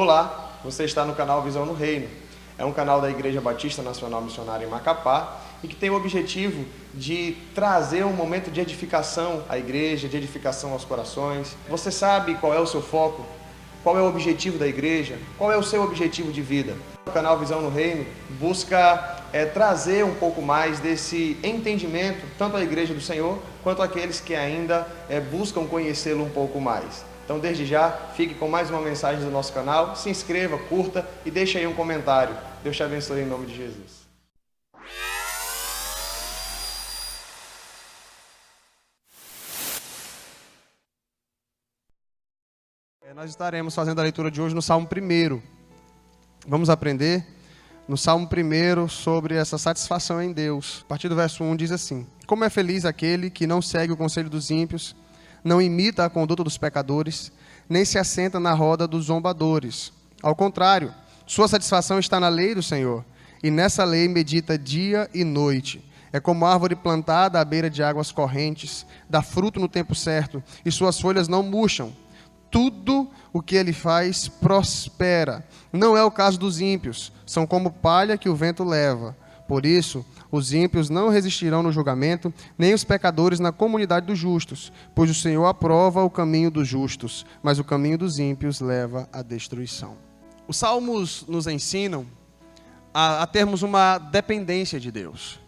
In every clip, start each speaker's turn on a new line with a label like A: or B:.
A: Olá, você está no canal Visão no Reino. É um canal da Igreja Batista Nacional Missionária em Macapá e que tem o objetivo de trazer um momento de edificação à igreja, de edificação aos corações. Você sabe qual é o seu foco? Qual é o objetivo da igreja? Qual é o seu objetivo de vida? O canal Visão no Reino busca trazer um pouco mais desse entendimento, tanto à igreja do Senhor, quanto àqueles que ainda buscam conhecê-lo um pouco mais. Então, desde já, fique com mais uma mensagem do nosso canal, se inscreva, curta e deixe aí um comentário. Deus te abençoe em nome de Jesus. Nós estaremos fazendo a leitura de hoje no Salmo 1. Vamos aprender no Salmo 1 sobre essa satisfação em Deus. A partir do verso 1 diz assim: Como é feliz aquele que não segue o conselho dos ímpios, não imita a conduta dos pecadores, nem se assenta na roda dos zombadores. Ao contrário, sua satisfação está na lei do Senhor, e nessa lei medita dia e noite. É como árvore plantada à beira de águas correntes, dá fruto no tempo certo, e suas folhas não murcham. Tudo o que ele faz prospera. Não é o caso dos ímpios, são como palha que o vento leva. Por isso, os ímpios não resistirão no julgamento, nem os pecadores na comunidade dos justos, pois o Senhor aprova o caminho dos justos, mas o caminho dos ímpios leva à destruição. Os salmos nos ensinam a termos uma dependência de Deus.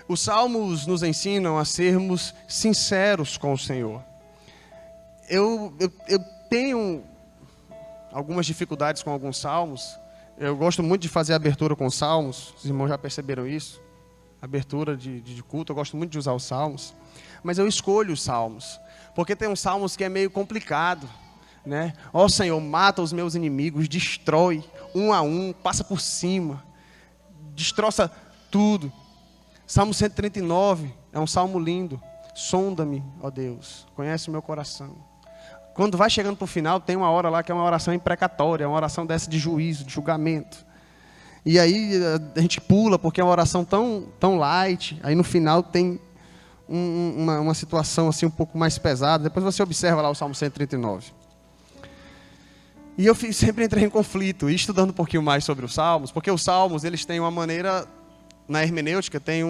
A: Os salmos nos ensinam a sermos sinceros com o Senhor. Eu tenho algumas dificuldades com alguns salmos. Eu gosto muito de fazer abertura com salmos. Os irmãos já perceberam isso? Abertura de culto, eu gosto muito de usar os salmos. Mas eu escolho os salmos, porque tem uns salmos que é meio complicado, né? Ó Senhor, mata os meus inimigos, destrói um a um, passa por cima, destroça tudo. Salmo 139 é um salmo lindo. Sonda-me, ó Deus, conhece o meu coração. Quando vai chegando para o final, tem uma hora lá que é uma oração imprecatória, uma oração dessa de juízo, de julgamento. E aí a gente pula, porque é uma oração tão light. Aí no final tem uma situação assim um pouco mais pesada. Depois você observa lá o Salmo 139. E eu sempre entrei em conflito, estudando um pouquinho mais sobre os Salmos, porque os Salmos eles têm uma maneira, na hermenêutica, tem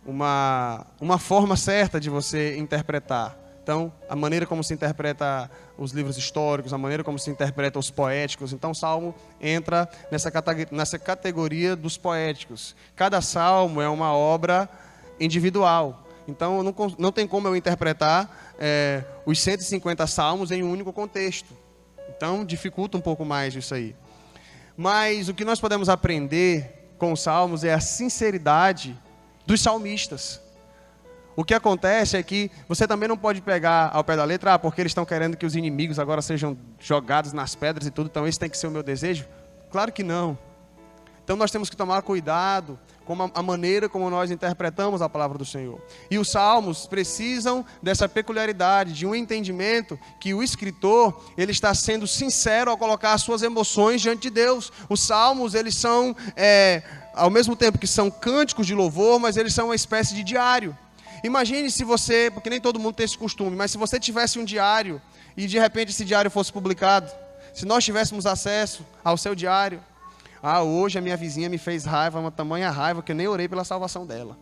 A: uma forma certa de você interpretar. Então, a maneira como se interpreta os livros históricos, a maneira como se interpreta os poéticos. Então, o Salmo entra nessa categoria dos poéticos. Cada Salmo é uma obra individual. Então, não tem como eu interpretar os 150 Salmos em um único contexto. Então, dificulta um pouco mais isso aí. Mas o que nós podemos aprender com os Salmos é a sinceridade dos salmistas. O que acontece é que você também não pode pegar ao pé da letra, porque eles estão querendo que os inimigos agora sejam jogados nas pedras e tudo, então esse tem que ser o meu desejo. Claro que não. Então nós temos que tomar cuidado com a maneira como nós interpretamos a palavra do Senhor. E os salmos precisam dessa peculiaridade, de um entendimento que o escritor ele está sendo sincero ao colocar as suas emoções diante de Deus. Os salmos eles são, ao mesmo tempo que são cânticos de louvor, mas eles são uma espécie de diário. Imagine se você, porque nem todo mundo tem esse costume, mas se você tivesse um diário e de repente esse diário fosse publicado, se nós tivéssemos acesso ao seu diário, hoje a minha vizinha me fez raiva, uma tamanha raiva que eu nem orei pela salvação dela.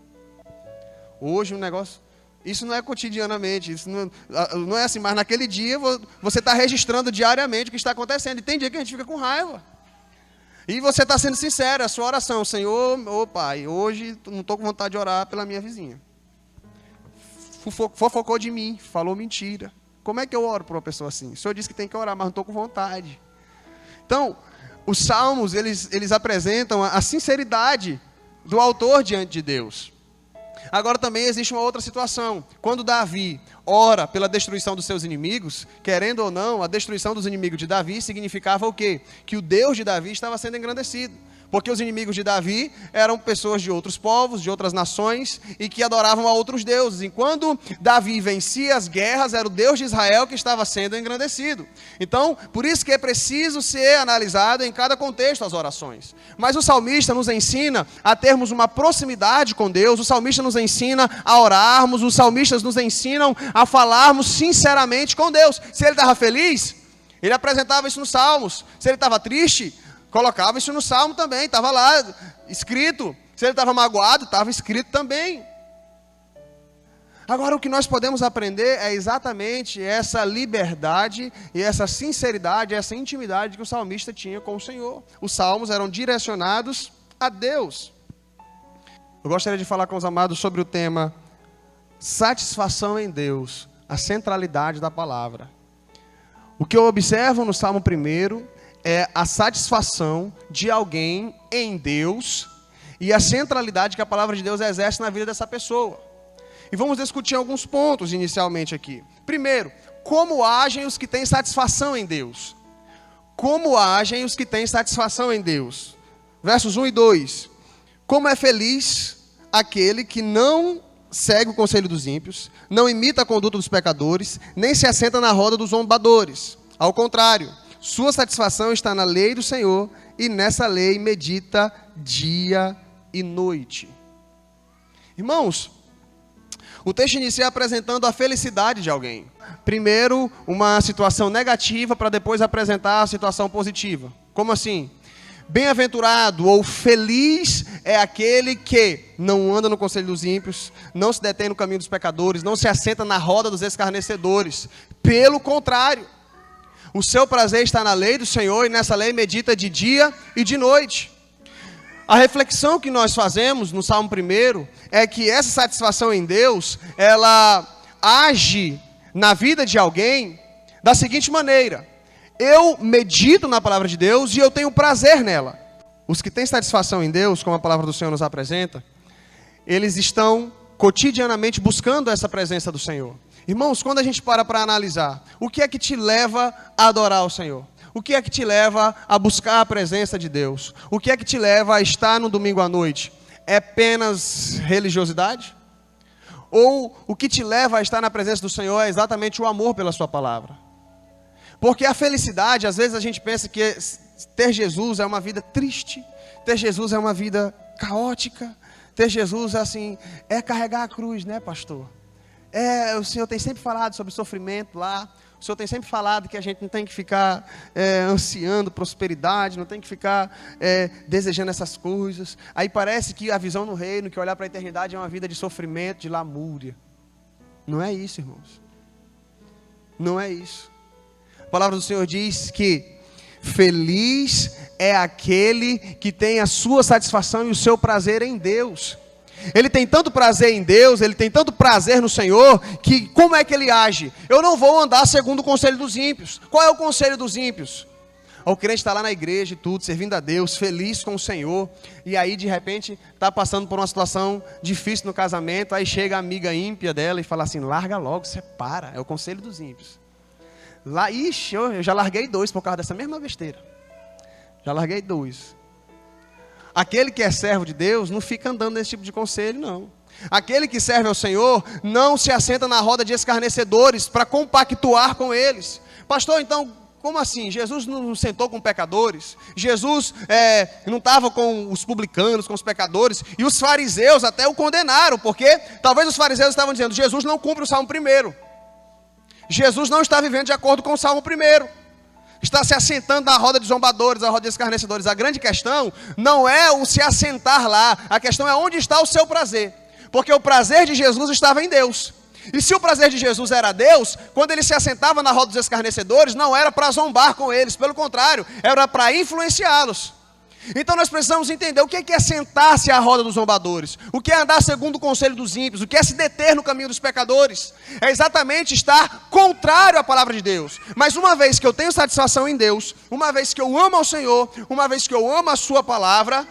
A: Hoje um negócio, isso não é cotidianamente, isso não é assim, mas naquele dia você está registrando diariamente o que está acontecendo, e tem dia que a gente fica com raiva. E você está sendo sincero, a sua oração, Senhor, Pai, hoje não estou com vontade de orar pela minha vizinha. Fofocou de mim, falou mentira. Como é que eu oro para uma pessoa assim? O Senhor disse que tem que orar, mas não estou com vontade. Então, os salmos, eles apresentam a sinceridade do autor diante de Deus. Agora também existe uma outra situação. Quando Davi ora pela destruição dos seus inimigos, querendo ou não, a destruição dos inimigos de Davi significava o quê? Que o Deus de Davi estava sendo engrandecido. Porque os inimigos de Davi eram pessoas de outros povos, de outras nações, e que adoravam a outros deuses. E quando Davi vencia as guerras, era o Deus de Israel que estava sendo engrandecido. Então, por isso que é preciso ser analisado em cada contexto as orações. Mas o salmista nos ensina a termos uma proximidade com Deus, o salmista nos ensina a orarmos, os salmistas nos ensinam a falarmos sinceramente com Deus. Se ele estava feliz, Ele apresentava isso nos Salmos. Se ele estava triste, colocava isso no Salmo também, estava lá escrito. Se ele estava magoado, estava escrito também. Agora, o que nós podemos aprender é exatamente essa liberdade e essa sinceridade, essa intimidade que o salmista tinha com o Senhor. Os salmos eram direcionados a Deus. Eu gostaria de falar com os amados sobre o tema satisfação em Deus, a centralidade da palavra. O que eu observo no Salmo 1 é a satisfação de alguém em Deus e a centralidade que a palavra de Deus exerce na vida dessa pessoa. E vamos discutir alguns pontos inicialmente aqui. Primeiro, como agem os que têm satisfação em Deus? Como agem os que têm satisfação em Deus? Versos 1 e 2. Como é feliz aquele que não segue o conselho dos ímpios, não imita a conduta dos pecadores, nem se assenta na roda dos zombadores. Ao contrário, sua satisfação está na lei do Senhor, e nessa lei medita dia e noite. Irmãos, o texto inicia apresentando a felicidade de alguém. Primeiro, uma situação negativa, para depois apresentar a situação positiva. Como assim? Bem-aventurado ou feliz é aquele que não anda no conselho dos ímpios, não se detém no caminho dos pecadores, não se assenta na roda dos escarnecedores. Pelo contrário, o seu prazer está na lei do Senhor, e nessa lei medita de dia e de noite. A reflexão que nós fazemos no Salmo 1 é que essa satisfação em Deus, ela age na vida de alguém da seguinte maneira: eu medito na palavra de Deus e eu tenho prazer nela. Os que têm satisfação em Deus, como a palavra do Senhor nos apresenta, eles estão cotidianamente buscando essa presença do Senhor. Irmãos, quando a gente para analisar, o que é que te leva a adorar o Senhor? O que é que te leva a buscar a presença de Deus? O que é que te leva a estar no domingo à noite? É apenas religiosidade? Ou o que te leva a estar na presença do Senhor é exatamente o amor pela sua palavra? Porque a felicidade, às vezes a gente pensa que ter Jesus é uma vida triste, ter Jesus é uma vida caótica, ter Jesus assim, é carregar a cruz, né, pastor? O Senhor tem sempre falado sobre sofrimento lá. O Senhor tem sempre falado que a gente não tem que ficar ansiando prosperidade, não tem que ficar desejando essas coisas. Aí parece que a visão no reino, que olhar para a eternidade é uma vida de sofrimento, de lamúria. Não é isso, irmãos. Não é isso. A palavra do Senhor diz que feliz é aquele que tem a sua satisfação e o seu prazer em Deus. Ele tem tanto prazer em Deus, ele tem tanto prazer no Senhor, que como é que ele age? Eu não vou andar segundo o conselho dos ímpios. Qual é o conselho dos ímpios? O crente está lá na igreja e tudo, servindo a Deus, feliz com o Senhor, e aí de repente está passando por uma situação difícil no casamento, aí chega a amiga ímpia dela e fala assim: larga logo, separa, é o conselho dos ímpios. Lá, ixi, eu já larguei 2 por causa dessa mesma besteira. Já larguei 2. Aquele que é servo de Deus não fica andando nesse tipo de conselho, não. Aquele que serve ao Senhor não se assenta na roda de escarnecedores para compactuar com eles. Pastor, então, como assim? Jesus não sentou com pecadores? Jesus não estava com os publicanos, com os pecadores? E os fariseus até o condenaram, porque talvez os fariseus estavam dizendo: Jesus não cumpre o Salmo 1. Jesus não está vivendo de acordo com o Salmo 1. Está se assentando na roda de zombadores, na roda de escarnecedores. A grande questão não é o se assentar lá. A questão é onde está o seu prazer. Porque o prazer de Jesus estava em Deus. E se o prazer de Jesus era Deus, quando ele se assentava na roda dos escarnecedores, não era para zombar com eles. Pelo contrário, era para influenciá-los. Então nós precisamos entender o que é sentar-se à roda dos zombadores, o que é andar segundo o conselho dos ímpios, o que é se deter no caminho dos pecadores. É exatamente estar contrário à palavra de Deus. Mas uma vez que eu tenho satisfação em Deus, uma vez que eu amo ao Senhor, uma vez que eu amo a sua palavra,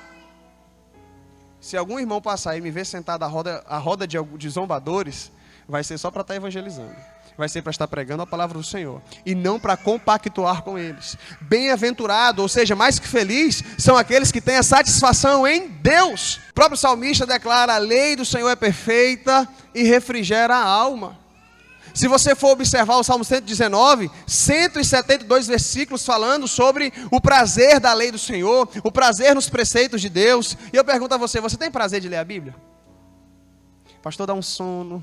A: se algum irmão passar e me ver sentado à roda de zombadores, vai ser só para estar evangelizando. Vai ser para estar pregando a palavra do Senhor, e não para compactuar com eles. Bem-aventurado, ou seja, mais que feliz, são aqueles que têm a satisfação em Deus. O próprio salmista declara: a lei do Senhor é perfeita e refrigera a alma. Se você for observar o Salmo 119, 172 versículos falando sobre o prazer da lei do Senhor, o prazer nos preceitos de Deus. E eu pergunto a você: você tem prazer de ler a Bíblia? Pastor, dá um sono.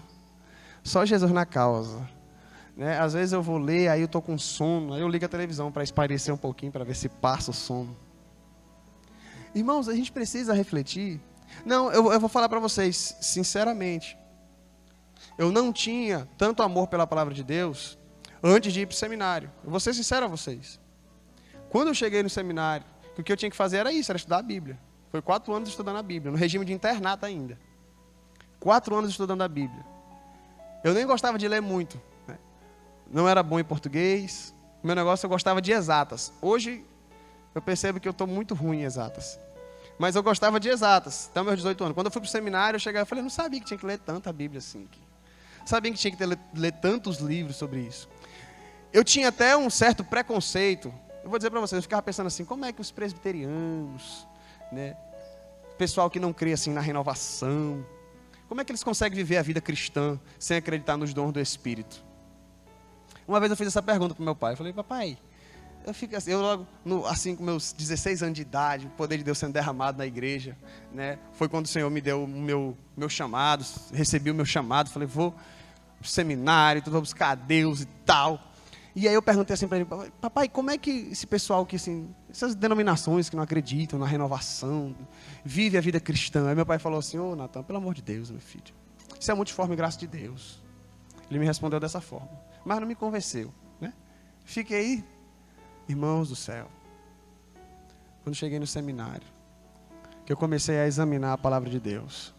A: Só Jesus na causa. né? Às vezes eu vou ler, aí eu estou com sono, aí eu ligo a televisão para espairecer um pouquinho, para ver se passa o sono. Irmãos, a gente precisa refletir. Não, eu vou falar para vocês, sinceramente. Eu não tinha tanto amor pela palavra de Deus antes de ir para o seminário. Eu vou ser sincero a vocês. Quando eu cheguei no seminário, o que eu tinha que fazer era isso, era estudar a Bíblia. Foi 4 anos estudando a Bíblia, no regime de internato ainda. 4 anos estudando a Bíblia. Eu nem gostava de ler muito, né? Não era bom em português. O meu negócio, eu gostava de exatas. Hoje, eu percebo que eu estou muito ruim em exatas. Mas eu gostava de exatas, até meus 18 anos. Quando eu fui para o seminário, eu cheguei e falei, não sabia que tinha que ler tanta Bíblia assim. Sabia que tinha que ler tantos livros sobre isso. Eu tinha até um certo preconceito. Eu vou dizer para vocês, eu ficava pensando assim, como é que os presbiterianos, né, pessoal que não crê assim na renovação, como é que eles conseguem viver a vida cristã sem acreditar nos dons do Espírito? Uma vez eu fiz essa pergunta para o meu pai. Eu falei, papai, eu fico assim, eu logo, assim com meus 16 anos de idade, o poder de Deus sendo derramado na igreja, né? Foi quando o Senhor me deu o meu chamado, recebi o meu chamado, falei, vou pro seminário, vou buscar a Deus e tal. E aí eu perguntei assim para ele, papai, como é que esse pessoal que assim, essas denominações que não acreditam na renovação, vive a vida cristã? Aí meu pai falou assim, ô Natan, pelo amor de Deus, meu filho, isso é multiforme graça de Deus. Ele me respondeu dessa forma, mas não me convenceu, né? Fiquei, irmãos do céu, quando cheguei no seminário, que eu comecei a examinar a palavra de Deus,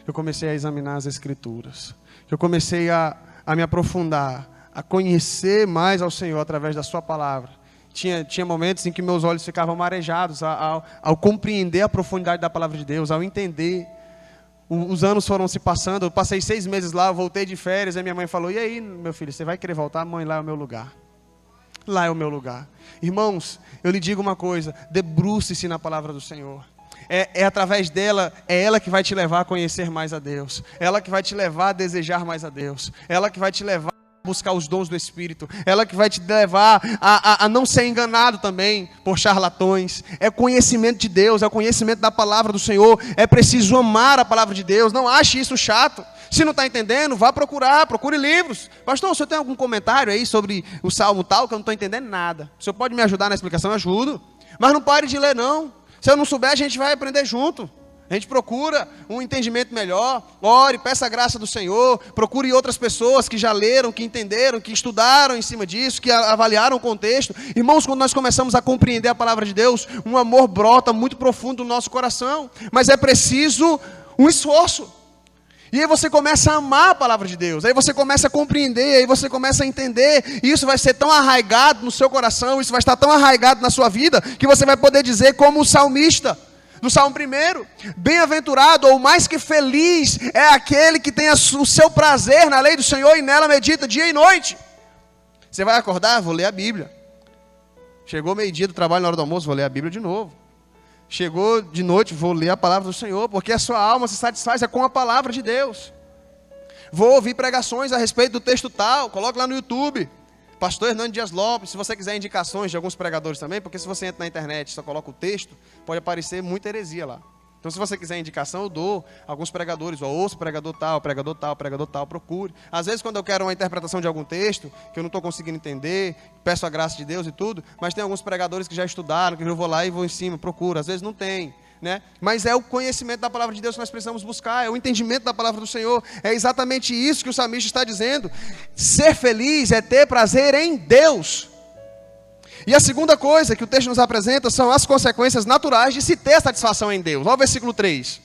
A: que eu comecei a examinar as Escrituras, que eu comecei a me aprofundar, a conhecer mais ao Senhor através da sua palavra. Tinha momentos em que meus olhos ficavam marejados ao compreender a profundidade da palavra de Deus, ao entender. Os anos foram se passando, eu passei 6 meses lá, eu voltei de férias, aí minha mãe falou, e aí, meu filho, você vai querer voltar? Mãe, lá é o meu lugar. Lá é o meu lugar. Irmãos, eu lhe digo uma coisa, debruce-se na palavra do Senhor. É através dela, é ela que vai te levar a conhecer mais a Deus. Ela que vai te levar a desejar mais a Deus. Ela que vai te levar buscar os dons do Espírito, ela que vai te levar a não ser enganado também por charlatões. É conhecimento de Deus, é o conhecimento da palavra do Senhor. É preciso amar a palavra de Deus, não ache isso chato. Se não está entendendo, vá procurar, procure livros. Pastor, o senhor tem algum comentário aí sobre o salmo tal, que eu não estou entendendo nada? O senhor pode me ajudar na explicação? Eu ajudo. Mas não pare de ler não, se eu não souber a gente vai aprender junto. A gente procura um entendimento melhor, ore, peça a graça do Senhor, procure outras pessoas que já leram, que entenderam, que estudaram em cima disso, que avaliaram o contexto. Irmãos, quando nós começamos a compreender a palavra de Deus, um amor brota muito profundo no nosso coração, mas é preciso um esforço. E aí você começa a amar a palavra de Deus, aí você começa a compreender, aí você começa a entender, e isso vai ser tão arraigado no seu coração, isso vai estar tão arraigado na sua vida, que você vai poder dizer como o salmista, no Salmo 1, bem-aventurado ou mais que feliz é aquele que tem o seu prazer na lei do Senhor e nela medita dia e noite. Você vai acordar? Vou ler a Bíblia. Chegou meio-dia do trabalho, na hora do almoço, vou ler a Bíblia de novo. Chegou de noite, vou ler a palavra do Senhor, porque a sua alma se satisfaz com a palavra de Deus. Vou ouvir pregações a respeito do texto tal, coloque lá no YouTube. Pastor Hernando Dias Lopes, se você quiser indicações de alguns pregadores também, porque se você entra na internet e só coloca o texto, pode aparecer muita heresia lá. Então se você quiser indicação, eu dou alguns pregadores, ou ouço pregador tal, procure. Às vezes quando eu quero uma interpretação de algum texto, que eu não estou conseguindo entender, peço a graça de Deus e tudo, mas tem alguns pregadores que já estudaram, que eu vou lá e vou em cima, procuro. Às vezes não tem, né? Mas é o conhecimento da palavra de Deus que nós precisamos buscar, é o entendimento da palavra do Senhor. É exatamente isso que o salmista está dizendo. Ser feliz é ter prazer em Deus. E a segunda coisa que o texto nos apresenta são as consequências naturais de se ter satisfação em Deus. Olha o versículo 3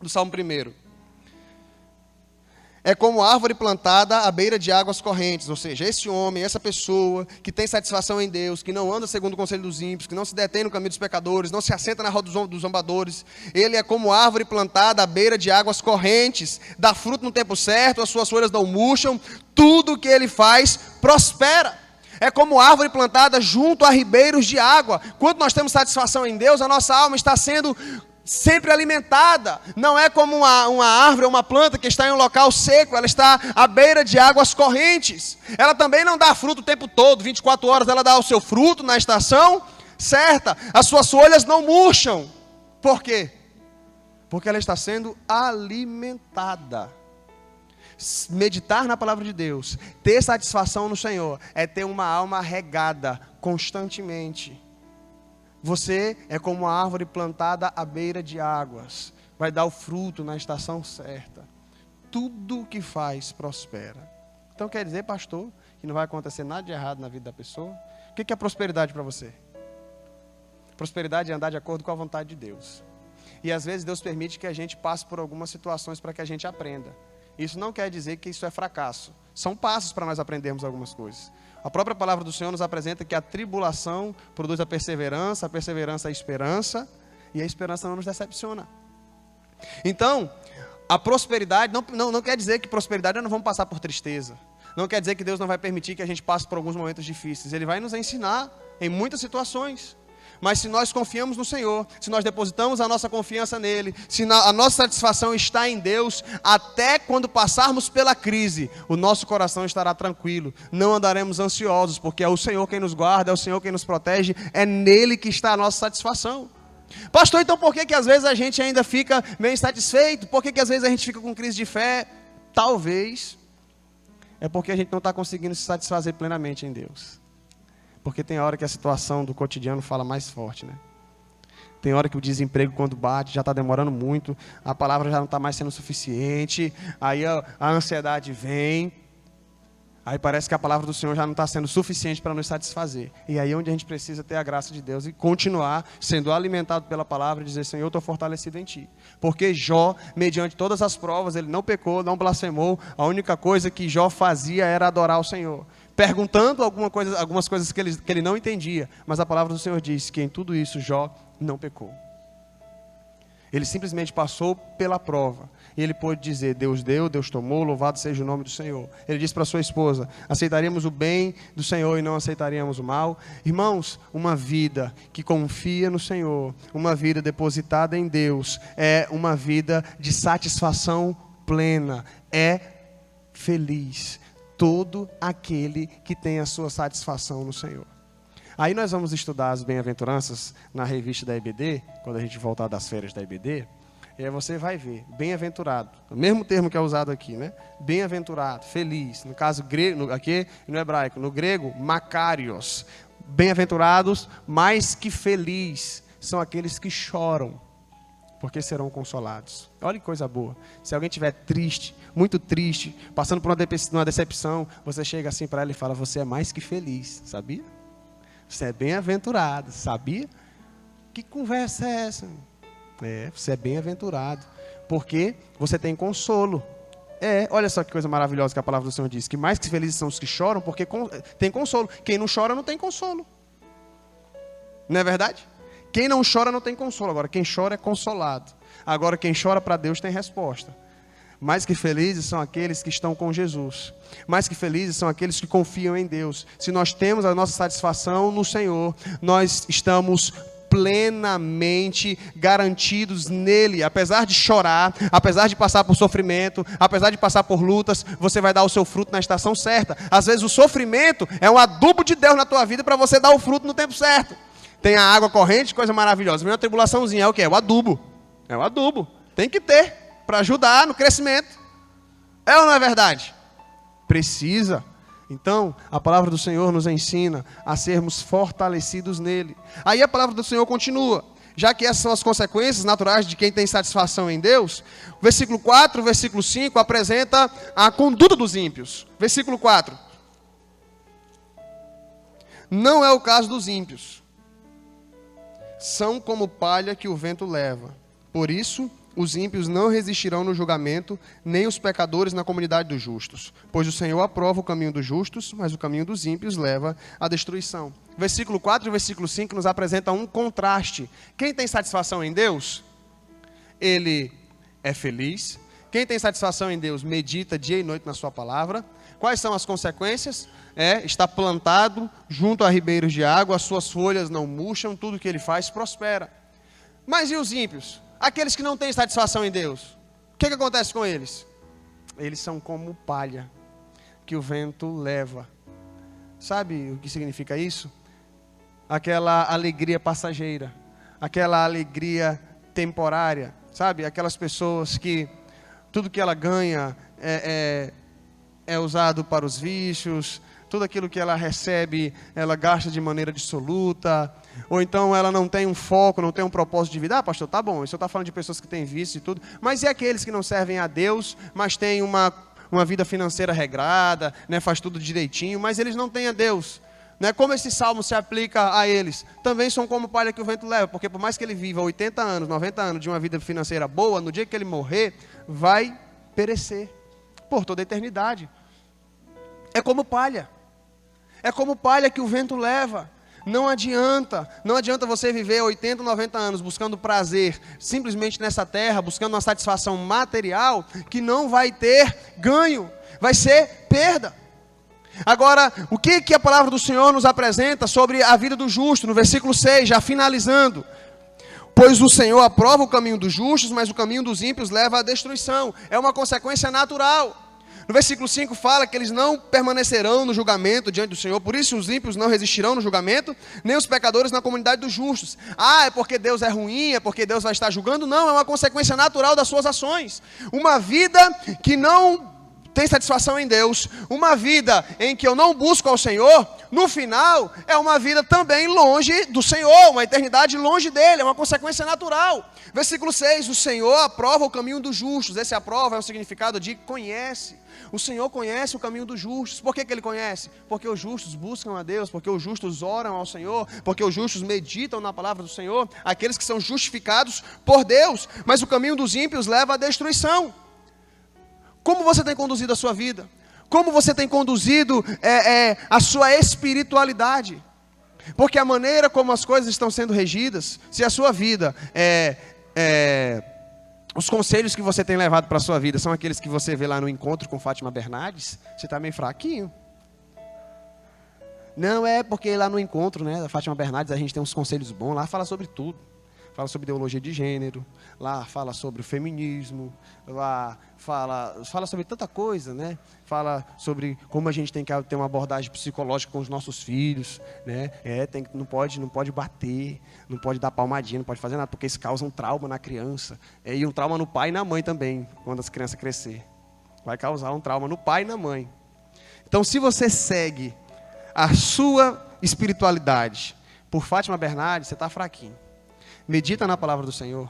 A: do Salmo 1. É como árvore plantada à beira de águas correntes. Ou seja, esse homem, essa pessoa que tem satisfação em Deus, que não anda segundo o conselho dos ímpios, que não se detém no caminho dos pecadores, não se assenta na roda dos zombadores. Ele é como árvore plantada à beira de águas correntes, dá fruto no tempo certo, as suas folhas não murcham, tudo o que ele faz prospera. É como árvore plantada junto a ribeiros de água. Quando nós temos satisfação em Deus, a nossa alma está sendo sempre alimentada. Não é como uma árvore ou uma planta que está em um local seco, ela está à beira de águas correntes. Ela também não dá fruto o tempo todo, 24 horas ela dá o seu fruto na estação certa. As suas folhas não murcham. Por quê? Porque ela está sendo alimentada. Meditar na palavra de Deus, ter satisfação no Senhor, é ter uma alma regada constantemente. Você é como uma árvore plantada à beira de águas, vai dar o fruto na estação certa. Tudo o que faz prospera. Então quer dizer, pastor, que não vai acontecer nada de errado na vida da pessoa? O que é prosperidade para você? Prosperidade é andar de acordo com a vontade de Deus. E às vezes Deus permite que a gente passe por algumas situações para que a gente aprenda. Isso não quer dizer que isso é fracasso. São passos para nós aprendermos algumas coisas. A própria palavra do Senhor nos apresenta que a tribulação produz a perseverança a esperança, e a esperança não nos decepciona. Então, a prosperidade não quer dizer que prosperidade nós não vamos passar por tristeza. Não quer dizer que Deus não vai permitir que a gente passe por alguns momentos difíceis. Ele vai nos ensinar em muitas situações. Mas se nós confiamos no Senhor, se nós depositamos a nossa confiança nele, se a nossa satisfação está em Deus, até quando passarmos pela crise, o nosso coração estará tranquilo. Não andaremos ansiosos, porque é o Senhor quem nos guarda, é o Senhor quem nos protege, é nele que está a nossa satisfação. Pastor, então por que às vezes a gente ainda fica meio insatisfeito? Por que às vezes a gente fica com crise de fé? Talvez é porque a gente não está conseguindo se satisfazer plenamente em Deus. Porque tem hora que a situação do cotidiano fala mais forte, né? Tem hora que o desemprego, quando bate, já está demorando muito, a palavra já não está mais sendo suficiente, aí a ansiedade vem, aí parece que a palavra do Senhor já não está sendo suficiente para nos satisfazer. E aí é onde a gente precisa ter a graça de Deus e continuar sendo alimentado pela palavra e dizer, Senhor, eu estou fortalecido em Ti. Porque Jó, mediante todas as provas, ele não pecou, não blasfemou, a única coisa que Jó fazia era adorar o Senhor. Perguntando algumas coisas que ele não entendia, mas a palavra do Senhor diz que em tudo isso Jó não pecou. Ele simplesmente passou pela prova. E ele pôde dizer, Deus deu, Deus tomou, louvado seja o nome do Senhor. Ele disse para sua esposa, aceitaríamos o bem do Senhor e não aceitaríamos o mal. Irmãos, uma vida que confia no Senhor, uma vida depositada em Deus, é uma vida de satisfação plena, é feliz. Todo aquele que tem a sua satisfação no Senhor. Aí nós vamos estudar as bem-aventuranças na revista da EBD, quando a gente voltar das férias da EBD, e aí você vai ver, bem-aventurado, o mesmo termo que é usado aqui, né? Bem-aventurado, feliz, no caso grego, aqui no hebraico, no grego, makarios. Bem-aventurados, mais que feliz, são aqueles que choram, porque serão consolados. Olha que coisa boa. Se alguém estiver triste, muito triste, passando por uma decepção, você chega assim para ela e fala, você é mais que feliz, sabia? Você é bem-aventurado, sabia? Que conversa é essa? Você é bem-aventurado, porque você tem consolo. Olha só que coisa maravilhosa que a palavra do Senhor diz, que mais que felizes são os que choram, porque tem consolo. Quem não chora não tem consolo. Não é verdade? Quem não chora não tem consolo. Agora, quem chora é consolado. Agora, quem chora para Deus tem resposta. Mais que felizes são aqueles que estão com Jesus. Mais que felizes são aqueles que confiam em Deus. Se nós temos a nossa satisfação no Senhor, nós estamos plenamente garantidos nele. Apesar de chorar, apesar de passar por sofrimento, apesar de passar por lutas, você vai dar o seu fruto na estação certa. Às vezes o sofrimento é um adubo de Deus na tua vida para você dar o fruto no tempo certo. Tem a água corrente, coisa maravilhosa. Vem uma tribulaçãozinha, é o quê? É o adubo. É o adubo. Tem que ter para ajudar no crescimento. É ou não é verdade? Precisa. Então, a palavra do Senhor nos ensina a sermos fortalecidos nele. Aí a palavra do Senhor continua. Já que essas são as consequências naturais de quem tem satisfação em Deus, o versículo 4, o versículo 5 apresenta a conduta dos ímpios. Versículo 4. Não é o caso dos ímpios. São como palha que o vento leva. Por isso, os ímpios não resistirão no julgamento, nem os pecadores na comunidade dos justos. Pois o Senhor aprova o caminho dos justos, mas o caminho dos ímpios leva à destruição. Versículo 4 e versículo 5 nos apresentam um contraste. Quem tem satisfação em Deus, ele é feliz. Quem tem satisfação em Deus, medita dia e noite na sua palavra. Quais são as consequências? Está plantado junto a ribeiros de água, as suas folhas não murcham, tudo que ele faz prospera. Mas e os ímpios? Aqueles que não têm satisfação em Deus, o que acontece com eles? Eles são como palha que o vento leva. Sabe o que significa isso? Aquela alegria passageira, aquela alegria temporária, sabe? Aquelas pessoas que tudo que ela ganha é usado para os vícios, tudo aquilo que ela recebe, ela gasta de maneira dissoluta, ou então ela não tem um foco, não tem um propósito de vida. Ah, pastor, tá bom, isso eu estou falando de pessoas que têm vício e tudo, mas e aqueles que não servem a Deus, mas têm uma vida financeira regrada, né, faz tudo direitinho, mas eles não têm a Deus? Né? Como esse salmo se aplica a eles? Também são como palha que o vento leva, porque por mais que ele viva 80 anos, 90 anos de uma vida financeira boa, no dia que ele morrer, vai perecer por toda a eternidade. É como palha. É como palha que o vento leva. Não adianta você viver 80, 90 anos buscando prazer simplesmente nessa terra, buscando uma satisfação material que não vai ter ganho, vai ser perda. Agora, o que a palavra do Senhor nos apresenta sobre a vida do justo, no versículo 6, já finalizando? Pois o Senhor aprova o caminho dos justos, mas o caminho dos ímpios leva à destruição. É uma consequência natural. No versículo 5 fala que eles não permanecerão no julgamento diante do Senhor, por isso os ímpios não resistirão no julgamento, nem os pecadores na comunidade dos justos. Ah, é porque Deus é ruim, é porque Deus vai estar julgando? Não, é uma consequência natural das suas ações. Uma vida que não tem satisfação em Deus, uma vida em que eu não busco ao Senhor, no final é uma vida também longe do Senhor, uma eternidade longe dele, é uma consequência natural. Versículo 6, o Senhor aprova o caminho dos justos. Esse aprova é o significado de conhece. O Senhor conhece o caminho dos justos. Por que ele conhece? Porque os justos buscam a Deus, porque os justos oram ao Senhor, porque os justos meditam na palavra do Senhor, aqueles que são justificados por Deus. Mas o caminho dos ímpios leva à destruição. Como você tem conduzido a sua vida? Como você tem conduzido a sua espiritualidade? Porque a maneira como as coisas estão sendo regidas, se a sua vida os conselhos que você tem levado para a sua vida são aqueles que você vê lá no encontro com Fátima Bernardes, você está meio fraquinho. Não é porque lá no encontro, né, da Fátima Bernardes a gente tem uns conselhos bons, lá fala sobre tudo. Fala sobre ideologia de gênero, lá fala sobre o feminismo, lá fala sobre tanta coisa, né? Fala sobre como a gente tem que ter uma abordagem psicológica com os nossos filhos, né? Não pode bater, não pode dar palmadinha, não pode fazer nada, porque isso causa um trauma na criança. E um trauma no pai e na mãe também, quando as crianças crescer. Vai causar um trauma no pai e na mãe. Então, se você segue a sua espiritualidade por Fátima Bernardes, você está fraquinho. Medita na palavra do Senhor,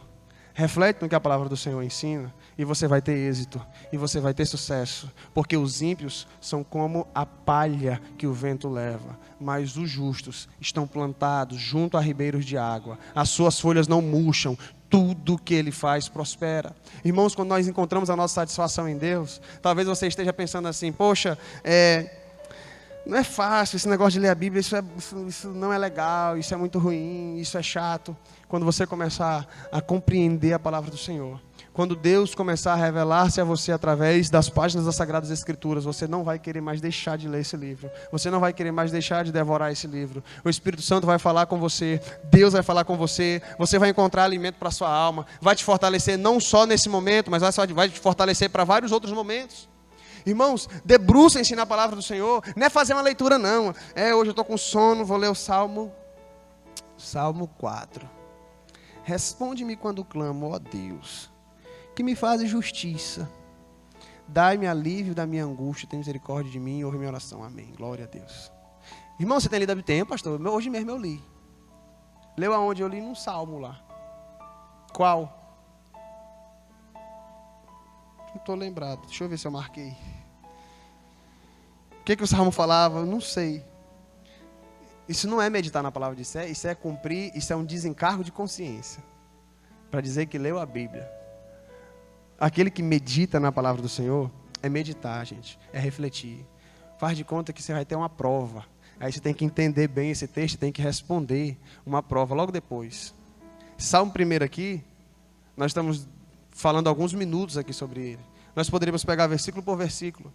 A: reflete no que a palavra do Senhor ensina, e você vai ter êxito, e você vai ter sucesso, porque os ímpios são como a palha que o vento leva, mas os justos estão plantados junto a ribeiros de água, as suas folhas não murcham, tudo que ele faz prospera. Irmãos, quando nós encontramos a nossa satisfação em Deus, talvez você esteja pensando assim, poxa, não é fácil esse negócio de ler a Bíblia, isso não é legal, isso é muito ruim, isso é chato. Quando você começar a compreender a palavra do Senhor, quando Deus começar a revelar-se a você através das páginas das Sagradas Escrituras, você não vai querer mais deixar de ler esse livro, você não vai querer mais deixar de devorar esse livro. O Espírito Santo vai falar com você, Deus vai falar com você, você vai encontrar alimento para a sua alma, vai te fortalecer não só nesse momento, mas vai te fortalecer para vários outros momentos. Irmãos, debrucem-se na palavra do Senhor, não é fazer uma leitura não, hoje eu estou com sono, vou ler o Salmo 4. Responde-me quando clamo, ó Deus, que me fazes justiça, dai-me alívio da minha angústia, tem misericórdia de mim e ouve minha oração, amém, glória a Deus. Irmão, você tem lido a Bíblia? Tem, pastor? Hoje mesmo eu li. Leu aonde? Eu li num salmo lá. Qual? Não estou lembrado, deixa eu ver se eu marquei. O que o salmo falava? Eu não sei. Isso não é meditar na palavra de Deus, isso é cumprir, isso é um desencargo de consciência. Para dizer que leu a Bíblia. Aquele que medita na palavra do Senhor, é meditar, gente, é refletir. Faz de conta que você vai ter uma prova. Aí você tem que entender bem esse texto, tem que responder uma prova logo depois. Salmo 1 aqui, nós estamos falando alguns minutos aqui sobre ele. Nós poderíamos pegar versículo por versículo.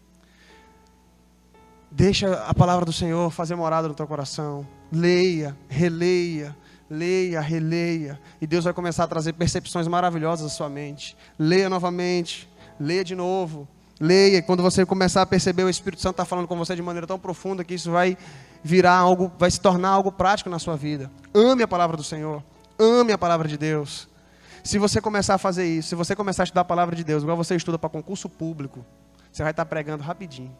A: Deixa a palavra do Senhor fazer morada no teu coração. Leia, releia, leia, releia. E Deus vai começar a trazer percepções maravilhosas à sua mente. Leia novamente, leia de novo. Leia, e quando você começar a perceber, o Espírito Santo está falando com você de maneira tão profunda que isso vai virar algo, vai se tornar algo prático na sua vida. Ame a palavra do Senhor, ame a palavra de Deus. Se você começar a fazer isso, se você começar a estudar a palavra de Deus, igual você estuda para concurso público, você vai estar pregando rapidinho.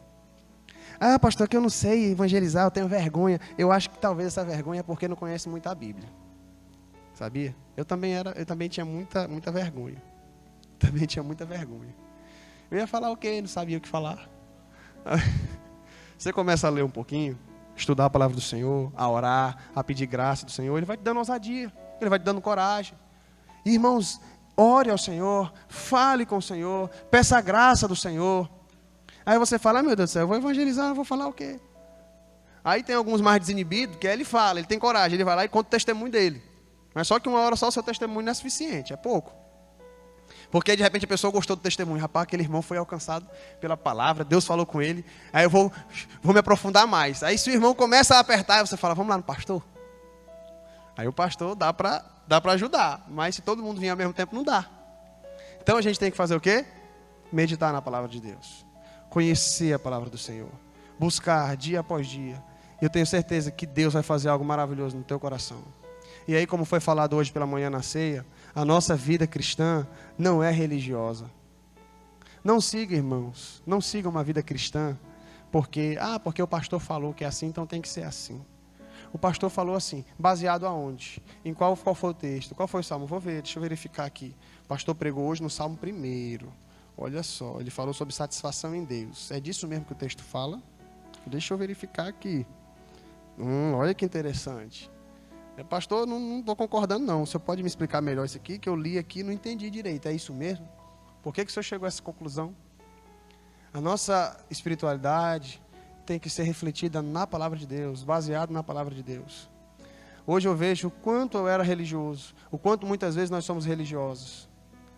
A: Ah, pastor, que eu não sei evangelizar, eu tenho vergonha. Eu acho que talvez essa vergonha é porque não conhece muito a Bíblia. Sabia? Eu também tinha muita vergonha. Também tinha muita vergonha. Eu ia falar o quê? Não sabia o que falar. Você começa a ler um pouquinho, estudar a palavra do Senhor, a orar, a pedir graça do Senhor, Ele vai te dando ousadia, Ele vai te dando coragem. Irmãos, ore ao Senhor, fale com o Senhor, peça a graça do Senhor. Aí você fala, meu Deus do céu, eu vou evangelizar, eu vou falar o quê? Aí tem alguns mais desinibidos, que ele fala, ele tem coragem, ele vai lá e conta o testemunho dele. Mas só que uma hora só o seu testemunho não é suficiente, é pouco. Porque de repente a pessoa gostou do testemunho. Rapaz, aquele irmão foi alcançado pela palavra, Deus falou com ele. Aí eu vou me aprofundar mais. Aí se o irmão começa a apertar, você fala, vamos lá no pastor. Aí o pastor dá para ajudar. Mas se todo mundo vir ao mesmo tempo, não dá. Então a gente tem que fazer o quê? Meditar na palavra de Deus. Conhecer a palavra do Senhor. Buscar dia após dia. Eu tenho certeza que Deus vai fazer algo maravilhoso no teu coração. E aí, como foi falado hoje pela manhã na ceia, a nossa vida cristã não é religiosa. Não siga, irmãos, não siga uma vida cristã porque o pastor falou que é assim, então tem que ser assim. O pastor falou assim, baseado aonde? Em qual foi o texto? Qual foi o salmo? Vou ver, deixa eu verificar aqui. O pastor pregou hoje no Salmo 1. Olha só, ele falou sobre satisfação em Deus. É disso mesmo que o texto fala? Deixa eu verificar aqui. Olha que interessante. Pastor, não estou concordando não. O senhor pode me explicar melhor isso aqui? Que eu li aqui e não entendi direito. É isso mesmo? Por que o senhor chegou a essa conclusão? A nossa espiritualidade tem que ser refletida na palavra de Deus, baseado na palavra de Deus. Hoje eu vejo o quanto eu era religioso, o quanto muitas vezes nós somos religiosos.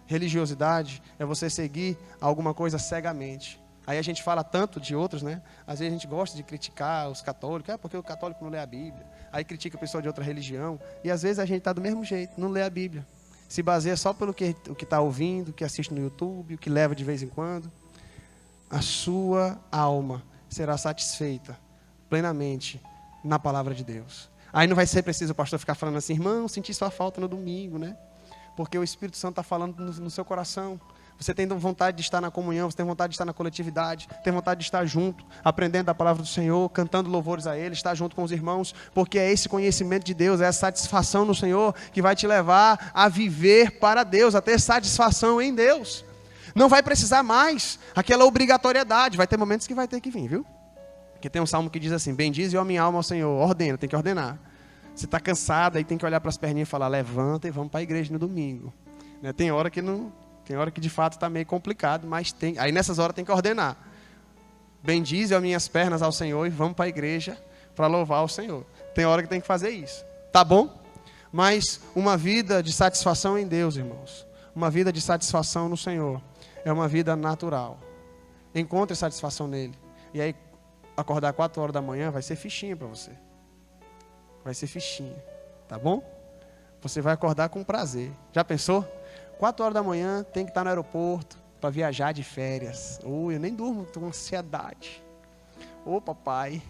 A: Religiosidade é você seguir alguma coisa cegamente. Aí a gente fala tanto de outros, né? Às vezes a gente gosta de criticar os católicos, porque o católico não lê a Bíblia. Aí critica a pessoa de outra religião. E às vezes a gente está do mesmo jeito, não lê a Bíblia. Se baseia só pelo que está ouvindo, o que assiste no YouTube, o que leva de vez em quando. A sua alma será satisfeita plenamente na palavra de Deus. Aí não vai ser preciso o pastor ficar falando assim, irmão, senti sua falta no domingo, né? Porque o Espírito Santo está falando no seu coração. Você tem vontade de estar na comunhão, você tem vontade de estar na coletividade, tem vontade de estar junto, aprendendo a palavra do Senhor, cantando louvores a Ele, estar junto com os irmãos, porque é esse conhecimento de Deus, é essa satisfação no Senhor que vai te levar a viver para Deus, a ter satisfação em Deus. Não vai precisar mais aquela obrigatoriedade, vai ter momentos que vai ter que vir, viu? Porque tem um salmo que diz assim, bendize a minha alma ao Senhor, ordena, tem que ordenar. Você está cansado, aí tem que olhar para as perninhas e falar, levanta e vamos para a igreja no domingo. Tem hora que não... Tem hora que de fato está meio complicado, mas tem. Aí nessas horas tem que ordenar. Bendize as minhas pernas ao Senhor e vamos para a igreja para louvar o Senhor. Tem hora que tem que fazer isso. Tá bom? Mas uma vida de satisfação em Deus, irmãos. Uma vida de satisfação no Senhor. É uma vida natural. Encontre satisfação nele. E aí, acordar 4 horas da manhã vai ser fichinha para você. Vai ser fichinha. Tá bom? Você vai acordar com prazer. Já pensou? 4 horas da manhã, tem que estar no aeroporto para viajar de férias. Eu nem durmo, estou com ansiedade. Papai,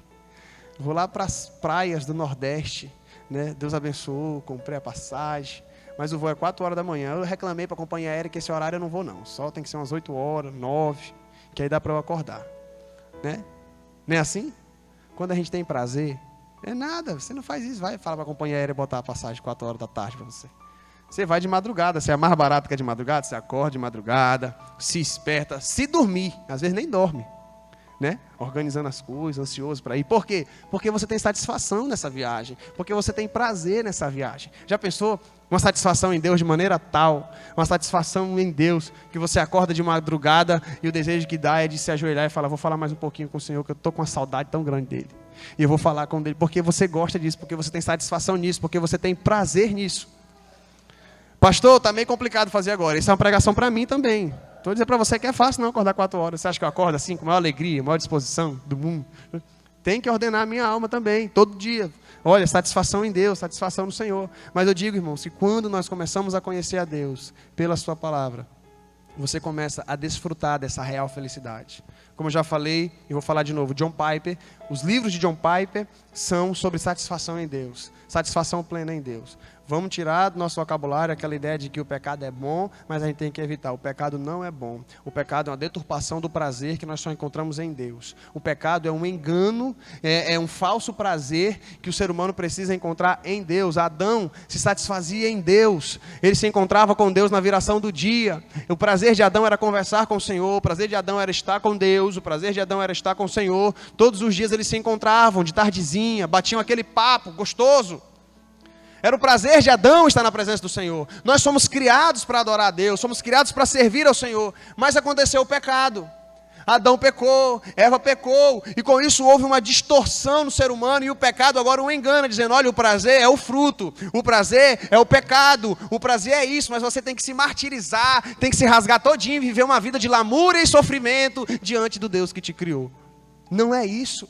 A: vou lá para as praias do Nordeste, né? Deus abençoou, comprei a passagem. Mas o voo é 4 horas da manhã. Eu reclamei para a companhia aérea que esse horário eu não vou não. Só tem que ser umas 8 horas, 9, que aí dá para eu acordar. Né? Não é assim? Quando a gente tem prazer, é nada, você não faz isso. Vai falar para a companhia aérea botar a passagem 4 horas da tarde para você. Você vai de madrugada, se é mais barato que é de madrugada, você acorda de madrugada, se esperta, se dormir, às vezes nem dorme, né? Organizando as coisas, ansioso para ir. Por quê? Porque você tem satisfação nessa viagem, porque você tem prazer nessa viagem. Já pensou uma satisfação em Deus de maneira tal, uma satisfação em Deus, que você acorda de madrugada e o desejo que dá é de se ajoelhar e falar, vou falar mais um pouquinho com o Senhor, que eu estou com uma saudade tão grande dele. E eu vou falar com ele, porque você gosta disso, porque você tem satisfação nisso, porque você tem prazer nisso. Pastor, está meio complicado fazer agora. Isso é uma pregação para mim também. Estou dizendo para você que é fácil não acordar 4 horas. Você acha que eu acordo assim, com maior alegria, maior disposição do mundo? Tem que ordenar a minha alma também, todo dia. Olha, satisfação em Deus, satisfação no Senhor. Mas eu digo, irmãos, que quando nós começamos a conhecer a Deus pela sua palavra, você começa a desfrutar dessa real felicidade. Como eu já falei, e vou falar de novo, John Piper, os livros de John Piper são sobre satisfação em Deus, satisfação plena em Deus. Vamos tirar do nosso vocabulário aquela ideia de que o pecado é bom, mas a gente tem que evitar. O pecado não é bom. O pecado é uma deturpação do prazer que nós só encontramos em Deus. O pecado é um engano, é um falso prazer que o ser humano precisa encontrar em Deus. Adão se satisfazia em Deus. Ele se encontrava com Deus na viração do dia. O prazer de Adão era conversar com o Senhor. O prazer de Adão era estar com Deus. O prazer de Adão era estar com o Senhor. Todos os dias eles se encontravam de tardezinha, batiam aquele papo gostoso. Era o prazer de Adão estar na presença do Senhor. Nós somos criados para adorar a Deus, somos criados para servir ao Senhor. Mas aconteceu o pecado. Adão pecou, Eva pecou, e com isso houve uma distorção no ser humano, e o pecado agora o engana, dizendo, olha, o prazer é o fruto, o prazer é o pecado, o prazer é isso, mas você tem que se martirizar, tem que se rasgar todinho e viver uma vida de lamúria e sofrimento diante do Deus que te criou. Não é isso.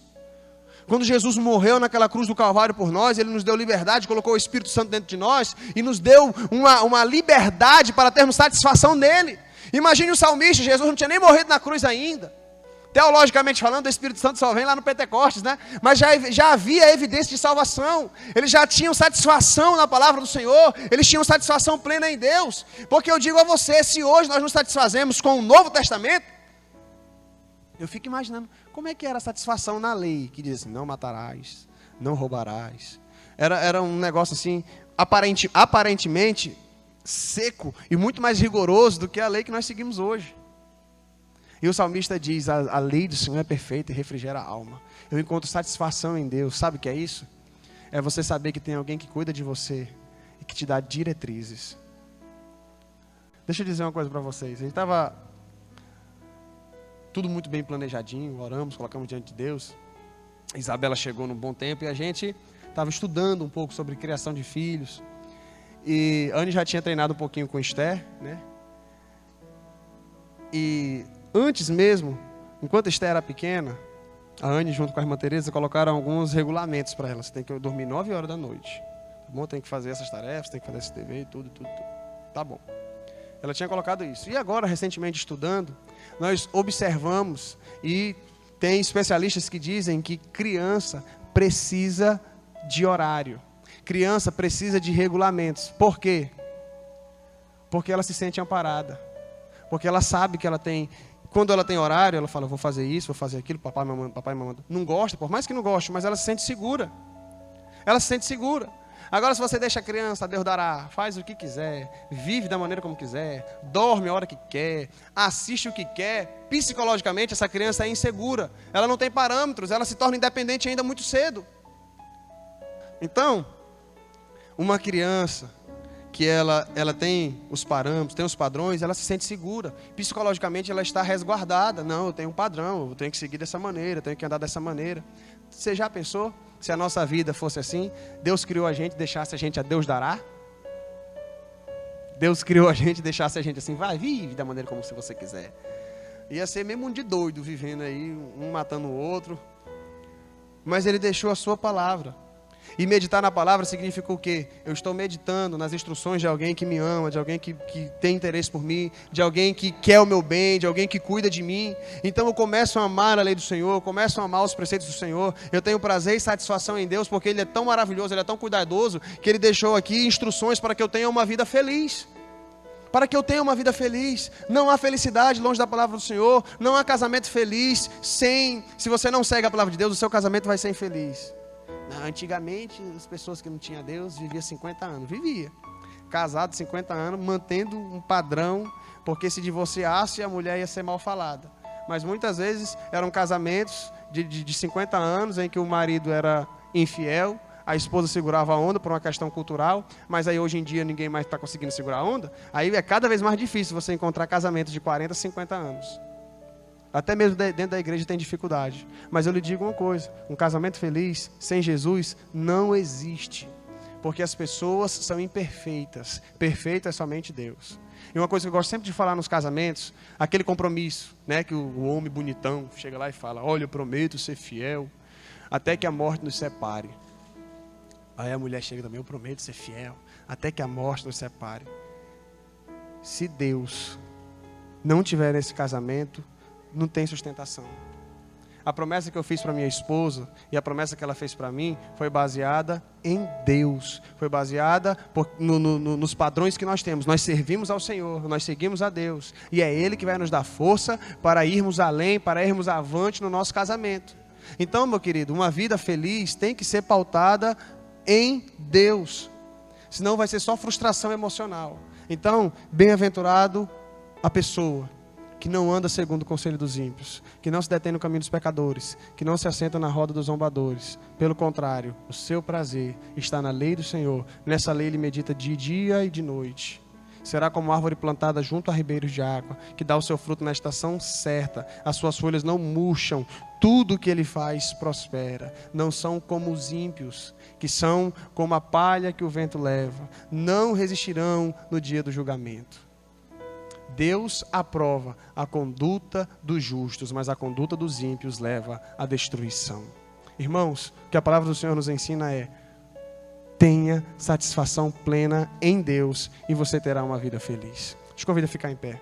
A: Quando Jesus morreu naquela cruz do Calvário por nós, Ele nos deu liberdade, colocou o Espírito Santo dentro de nós e nos deu uma liberdade para termos satisfação nele. Imagine o salmista, Jesus não tinha nem morrido na cruz ainda. Teologicamente falando, o Espírito Santo só vem lá no Pentecostes, né? Mas já havia evidência de salvação. Eles já tinham satisfação na palavra do Senhor. Eles tinham satisfação plena em Deus. Porque eu digo a você, se hoje nós nos satisfazemos com o Novo Testamento, eu fico imaginando como é que era a satisfação na lei, que diz assim, não matarás, não roubarás. Era um negócio assim, aparentemente seco e muito mais rigoroso do que a lei que nós seguimos hoje. E o salmista diz, a lei do Senhor é perfeita e refrigera a alma. Eu encontro satisfação em Deus. Sabe o que é isso? É você saber que tem alguém que cuida de você e que te dá diretrizes. Deixa eu dizer uma coisa para vocês. A gente estava tudo muito bem planejadinho, oramos, colocamos diante de Deus. A Isabela chegou num bom tempo e a gente estava estudando um pouco sobre criação de filhos. E Anne já tinha treinado um pouquinho com Esther, né? E antes mesmo, enquanto Esther era pequena, a Anne junto com a irmã Teresa colocaram alguns regulamentos para ela. Você tem que dormir 9 horas da noite. Tá bom? Tem que fazer essas tarefas, tem que fazer esse dever, tudo. Tá bom. Ela tinha colocado isso. E agora, recentemente estudando, nós observamos e tem especialistas que dizem que criança precisa de horário. Criança precisa de regulamentos. Por quê? Porque ela se sente amparada. Porque ela sabe que ela tem... Quando ela tem horário, ela fala, vou fazer isso, vou fazer aquilo, papai, mamãe. Não gosta, por mais que não goste, mas ela se sente segura. Ela se sente segura. Agora, se você deixa a criança, Deus dará, faz o que quiser, vive da maneira como quiser, dorme a hora que quer, assiste o que quer, psicologicamente essa criança é insegura, ela não tem parâmetros, ela se torna independente ainda muito cedo. Então, uma criança que ela tem os parâmetros, tem os padrões, ela se sente segura, psicologicamente ela está resguardada. Não, eu tenho um padrão, eu tenho que seguir dessa maneira, eu tenho que andar dessa maneira. Você já pensou? Se a nossa vida fosse assim, Deus criou a gente, deixasse a gente a Deus dará? Deus criou a gente, deixasse a gente assim, vai, vive da maneira como se você quiser. Ia ser mesmo um de doido vivendo aí, um matando o outro. Mas Ele deixou a sua palavra. E meditar na palavra significa o quê? Eu estou meditando nas instruções de alguém que me ama, de alguém que tem interesse por mim, de alguém que quer o meu bem, de alguém que cuida de mim. Então eu começo a amar a lei do Senhor, eu começo a amar os preceitos do Senhor. Eu tenho prazer e satisfação em Deus, porque Ele é tão maravilhoso, Ele é tão cuidadoso, que Ele deixou aqui instruções para que eu tenha uma vida feliz. Para que eu tenha uma vida feliz. Não há felicidade longe da palavra do Senhor, não há casamento feliz se você não segue a palavra de Deus, o seu casamento vai ser infeliz. Antigamente, as pessoas que não tinham Deus viviam 50 anos. Vivia. Casado 50 anos, mantendo um padrão, porque se divorciasse, a mulher ia ser mal falada. Mas muitas vezes eram casamentos de 50 anos em que o marido era infiel, a esposa segurava a onda por uma questão cultural, mas aí hoje em dia ninguém mais está conseguindo segurar a onda. Aí é cada vez mais difícil você encontrar casamentos de 40, 50 anos. Até mesmo dentro da igreja tem dificuldade. Mas eu lhe digo uma coisa, um casamento feliz sem Jesus não existe. Porque as pessoas são imperfeitas. Perfeito é somente Deus. E uma coisa que eu gosto sempre de falar nos casamentos, aquele compromisso, né, que o homem bonitão chega lá e fala, olha, eu prometo ser fiel, até que a morte nos separe. Aí a mulher chega também, eu prometo ser fiel, até que a morte nos separe. Se Deus não tiver nesse casamento, não tem sustentação. A promessa que eu fiz para minha esposa e a promessa que ela fez para mim foi baseada em Deus. Foi baseada nos padrões que nós temos. Nós servimos ao Senhor, nós seguimos a Deus. E é Ele que vai nos dar força para irmos além, para irmos avante no nosso casamento. Então, meu querido, uma vida feliz tem que ser pautada em Deus. Senão vai ser só frustração emocional. Então, bem-aventurado a pessoa que não anda segundo o conselho dos ímpios, que não se detém no caminho dos pecadores, que não se assenta na roda dos zombadores. Pelo contrário, o seu prazer está na lei do Senhor. Nessa lei ele medita de dia e de noite. Será como árvore plantada junto a ribeiros de água, que dá o seu fruto na estação certa. As suas folhas não murcham. Tudo o que ele faz prospera. Não são como os ímpios, que são como a palha que o vento leva. Não resistirão no dia do julgamento. Deus aprova a conduta dos justos, mas a conduta dos ímpios leva à destruição. Irmãos, o que a palavra do Senhor nos ensina é: tenha satisfação plena em Deus e você terá uma vida feliz. Te convido a ficar em pé.